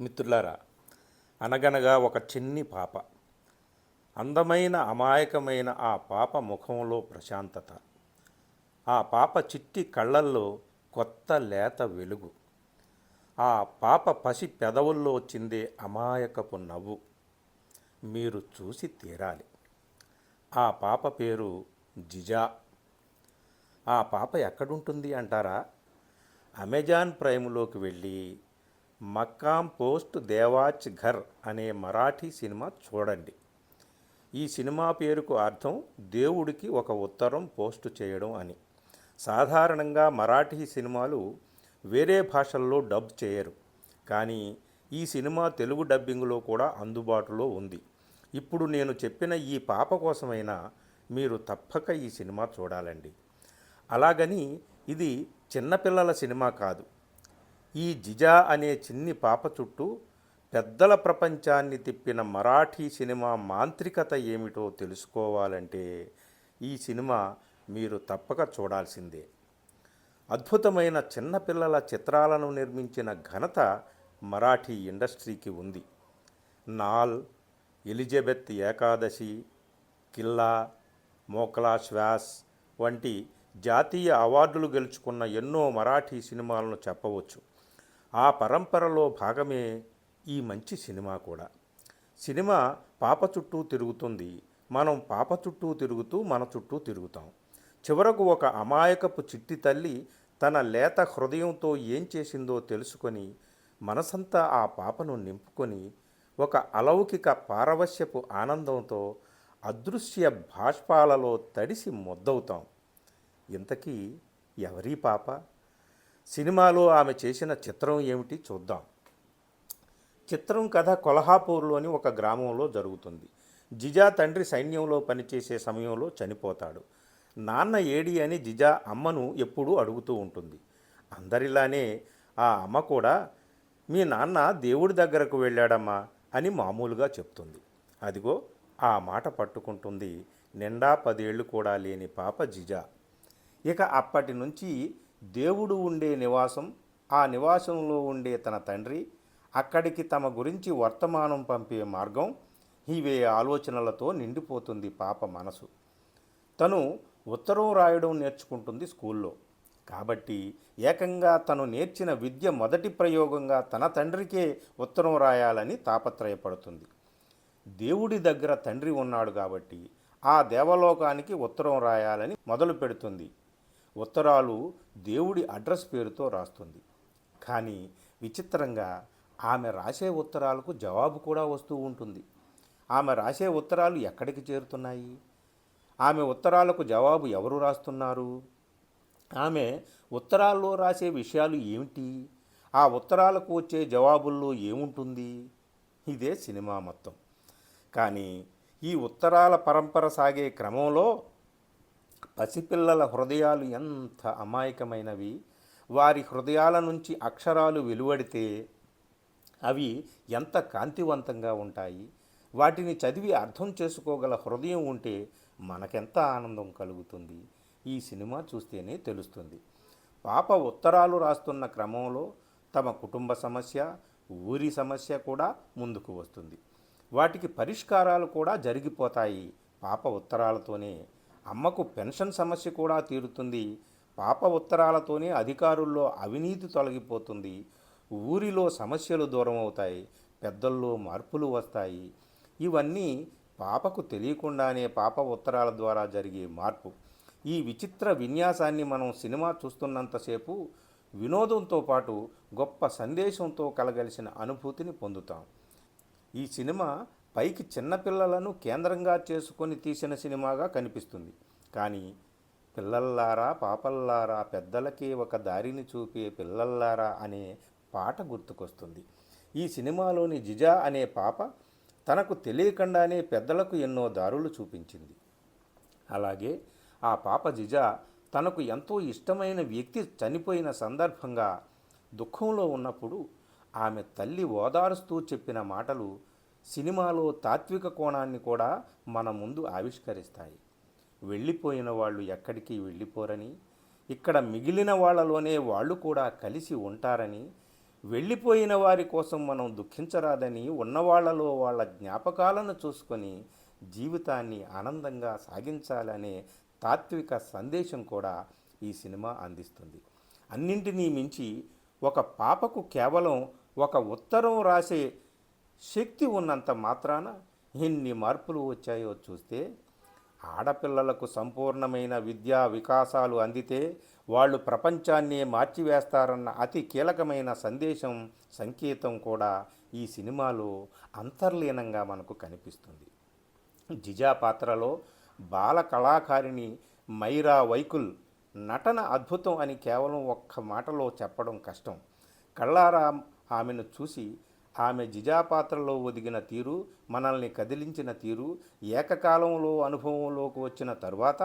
మిత్రులారా, అనగనగా ఒక చిన్ని పాప. అందమైన అమాయకమైన ఆ పాప ముఖంలో ప్రశాంతత. ఆ పాప చిట్టి కళ్ళల్లో కొత్త లేత వెలుగు. ఆ పాప పసి పెదవుల్లో చిందే అమాయకపు నవ్వు మీరు చూసి తీరాలి. ఆ పాప పేరు జిజా. ఆ పాప ఎక్కడుంటుంది అంటారా? అమెజాన్ ప్రైమ్లోకి వెళ్ళి మక్కాం పోస్ట్ దేవాచ్ ఘర్ అనే మరాఠీ సినిమా చూడండి. ఈ సినిమా పేరుకు అర్థం దేవుడికి ఒక ఉత్తరం పోస్టు చేయడం అని. సాధారణంగా మరాఠీ సినిమాలు వేరే భాషల్లో డబ్ చేయరు, కానీ ఈ సినిమా తెలుగు డబ్బింగ్లో కూడా అందుబాటులో ఉంది. ఇప్పుడు నేను చెప్పిన ఈ పాప కోసమైనా మీరు తప్పక ఈ సినిమా చూడాలండి. అలాగని ఇది చిన్నపిల్లల సినిమా కాదు. ఈ జిజా అనే చిన్ని పాప చుట్టూ పెద్దల ప్రపంచాన్ని తిప్పిన మరాఠీ సినిమా మాంత్రికత ఏమిటో తెలుసుకోవాలంటే ఈ సినిమా మీరు తప్పక చూడాల్సిందే. అద్భుతమైన చిన్నపిల్లల చిత్రాలను నిర్మించిన ఘనత మరాఠీ ఇండస్ట్రీకి ఉంది. నాల్, ఎలిజబెత్ ఏకాదశి, కిల్లా, మోకలా శ్వాస్ వంటి జాతీయ అవార్డులు గెలుచుకున్న ఎన్నో మరాఠీ సినిమాలను చెప్పవచ్చు. ఆ పరంపరలో భాగమే ఈ మంచి సినిమా కూడా. సినిమా పాప చుట్టూ తిరుగుతుంది, మనం పాప చుట్టూ తిరుగుతూ మన చుట్టూ తిరుగుతాం. చివరకు ఒక అమాయకపు చిట్టి తల్లి తన లేత హృదయంతో ఏం చేసిందో తెలుసుకొని మనసంతా ఆ పాపను నింపుకొని ఒక అలౌకిక పారవశ్యపు ఆనందంతో అదృశ్య బాష్పాలలో తడిసి మొద్దవుతాం. ఇంతకీ ఎవరీ పాప? సినిమాలో ఆమె చేసిన చిత్రం ఏమిటి చూద్దాం. చిత్రం కథ కొల్హాపూర్లోని ఒక గ్రామంలో జరుగుతుంది. జిజా తండ్రి సైన్యంలో పనిచేసే సమయంలో చనిపోతాడు. నాన్న ఏడి అని జిజా అమ్మను ఎప్పుడూ అడుగుతూ ఉంటుంది. అందరిలానే ఆ అమ్మ కూడా మీ నాన్న దేవుడి దగ్గరకు వెళ్ళాడమ్మా అని మామూలుగా చెప్తుంది. అదిగో ఆ మాట పట్టుకుంటుంది నిండా 10 ఏళ్ళు కూడా లేని పాప జిజా. ఇక అప్పటి నుంచి దేవుడు ఉండే నివాసం, ఆ నివాసంలో ఉండే తన తండ్రి, అక్కడికి తమ గురించి వర్తమానం పంపే మార్గం, ఇవే ఆలోచనలతో నిండిపోతుంది పాప మనసు. తను ఉత్తరం రాయడం నేర్చుకుంటుంది స్కూల్లో. కాబట్టి ఏకంగా తను నేర్చిన విద్య మొదటి ప్రయోగంగా తన తండ్రికే ఉత్తరం రాయాలని తాపత్రయపడుతుంది. దేవుడి దగ్గర తండ్రి ఉన్నాడు కాబట్టి ఆ దేవలోకానికి ఉత్తరం రాయాలని మొదలు పెడుతుంది. ఉత్తరాలు దేవుడి అడ్రస్ పేరుతో రాస్తుంది. కానీ విచిత్రంగా ఆమె రాసే ఉత్తరాలకు జవాబు కూడా వస్తూ ఉంటుంది. ఆమె రాసే ఉత్తరాలు ఎక్కడికి చేరుతున్నాయి? ఆమె ఉత్తరాలకు జవాబు ఎవరు రాస్తున్నారు? ఆమె ఉత్తరాల్లో రాసే విషయాలు ఏమిటి? ఆ ఉత్తరాలకు వచ్చే జవాబుల్లో ఏముంటుంది? ఇదే సినిమా మొత్తం. కానీ ఈ ఉత్తరాల పరంపర సాగే క్రమంలో పసిపిల్లల హృదయాలు ఎంత అమాయకమైనవి. వారి హృదయాల నుంచి అక్షరాలు వెలువడితే అవి ఎంత కాంతివంతంగా ఉంటాయి. వాటిని చదివి అర్థం చేసుకోగల హృదయం ఉంటే మనకెంత ఆనందం కలుగుతుంది. ఈ సినిమా చూస్తేనే తెలుస్తుంది. పాప ఉత్తరాలు రాస్తున్న క్రమంలో తమ కుటుంబ సమస్య, ఊరి సమస్య కూడా ముందుకు వస్తుంది. వాటికి పరిష్కారాలు కూడా జరిగిపోతాయి పాప ఉత్తరాలతోనే. అమ్మకు పెన్షన్ సమస్య కూడా తీరుతుంది. పాప ఉత్తరాలతోనే అధికారుల్లో అవినీతి తొలగిపోతుంది. ఊరిలో సమస్యలు దూరం అవుతాయి. పెద్దల్లో మార్పులు వస్తాయి. ఇవన్నీ పాపకు తెలియకుండానే పాప ఉత్తరాల ద్వారా జరిగే మార్పు. ఈ విచిత్ర విన్యాసాన్ని మనం సినిమా చూస్తున్నంతసేపు వినోదంతో పాటు గొప్ప సందేశంతో కలగలిసిన అనుభూతిని పొందుతాం. ఈ సినిమా పైకి చిన్నపిల్లలను కేంద్రంగా చేసుకొని తీసిన సినిమాగా కనిపిస్తుంది. కానీ పిల్లల్లారా పాపల్లారా పెద్దలకే ఒక దారిని చూపే పిల్లల్లారా అనే పాట గుర్తుకొస్తుంది. ఈ సినిమాలోని జిజా అనే పాప తనకు తెలియకుండానే పెద్దలకు ఎన్నో దారులు చూపించింది. అలాగే ఆ పాప జిజా తనకు ఎంతో ఇష్టమైన వ్యక్తి చనిపోయిన సందర్భంగా దుఃఖంలో ఉన్నప్పుడు ఆమె తల్లి ఓదారుస్తూ చెప్పిన మాటలు సినిమాలో తాత్విక కోణాన్ని కూడా మన ముందు ఆవిష్కరిస్తాయి. వెళ్ళిపోయిన వాళ్ళు ఎక్కడికి వెళ్ళిపోరని, ఇక్కడ మిగిలిన వాళ్ళలోనే వాళ్ళు కూడా కలిసి ఉంటారని, వెళ్ళిపోయిన వారి కోసం మనం దుఃఖించరాదని ఉన్నవాళ్లలో వాళ్ళ జ్ఞాపకాలను చూసుకొని జీవితాన్ని ఆనందంగా సాగించాలనే తాత్విక సందేశం కూడా ఈ సినిమా అందిస్తుంది. అన్నింటినీ మించి ఒక పాపకు కేవలం ఒక ఉత్తరం రాసే శక్తి ఉన్నంత మాత్రాన ఎన్ని మార్పులు వచ్చాయో చూస్తే, ఆడపిల్లలకు సంపూర్ణమైన విద్యా వికాసాలు అందితే వాళ్ళు ప్రపంచాన్నే మార్చివేస్తారన్న అతి కీలకమైన సందేశం, సంకేతం కూడా ఈ సినిమాలో అంతర్లీనంగా మనకు కనిపిస్తుంది. జిజా పాత్రలో బాల కళాకారిణి మైరా వైకుల్ నటన అద్భుతం అని కేవలం ఒక్క మాటలో చెప్పడం కష్టం. కళ్ళారా ఆమెను చూసి, ఆమె జిజా పాత్రలో ఒదిగిన తీరు, మనల్ని కదిలించిన తీరు, ఏకకాలంలో అనుభవంలోకి వచ్చిన తరువాత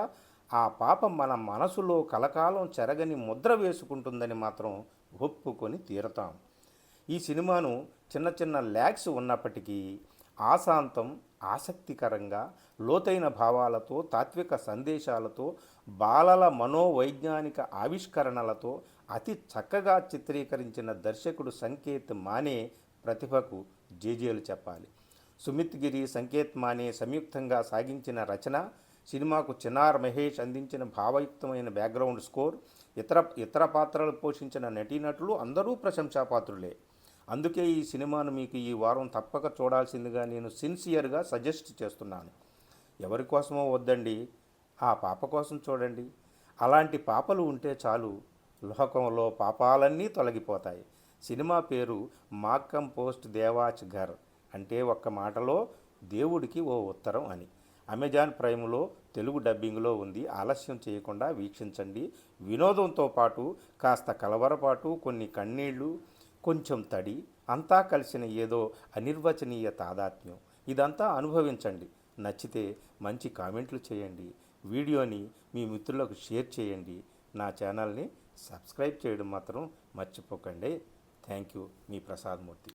ఆ పాప మన మనసులో కలకాలం చెరగని ముద్ర వేసుకుంటుందని మాత్రం ఒప్పుకొని తీరతాం. ఈ సినిమాను చిన్న చిన్న ల్యాగ్స్ ఉన్నప్పటికీ ఆశాంతం ఆసక్తికరంగా, లోతైన భావాలతో, తాత్విక సందేశాలతో, బాలల మనోవైజ్ఞానిక ఆవిష్కరణలతో అతి చక్కగా చిత్రీకరించిన దర్శకుడు సంకేత్ మానే ప్రతిభకు జేజేలు చెప్పాలి. సుమిత్ గిరి, సంకేత్ మానే సంయుక్తంగా సాగించిన రచన, సినిమాకు చినార్ మహేష్ అందించిన భావయుక్తమైన బ్యాక్గ్రౌండ్ స్కోర్, ఇతర పాత్రలు పోషించిన నటీనటులు అందరూ ప్రశంసాపాత్రులే. అందుకే ఈ సినిమాను మీకు ఈ వారం తప్పక చూడాల్సిందిగా నేను సిన్సియర్గా సజెస్ట్ చేస్తున్నాను. ఎవరి కోసమో వద్దండి, ఆ పాప కోసం చూడండి. అలాంటి పాపలు ఉంటే చాలు, లోకంలో పాపాలన్నీ తొలగిపోతాయి. సినిమా పేరు మాక్కం పోస్ట్ దేవాచ్ ఘర్, అంటే ఒక్క మాటలో దేవుడికి ఓ ఉత్తరం అని. అమెజాన్ ప్రైమ్లో తెలుగు డబ్బింగ్లో ఉంది. ఆలస్యం చేయకుండా వీక్షించండి. వినోదంతో పాటు కాస్త కలవరపాటు, కొన్ని కన్నీళ్లు, కొంచెం తడి, అంతా కలిసిన ఏదో అనిర్వచనీయ తాదాత్మ్యం. ఇదంతా అనుభవించండి. నచ్చితే మంచి కామెంట్లు చేయండి. వీడియోని మీ మిత్రులకు షేర్ చేయండి. నా ఛానల్ని సబ్స్క్రైబ్ చేయడం మాత్రం మర్చిపోకండి. Thank you. Me Prasad Murthy.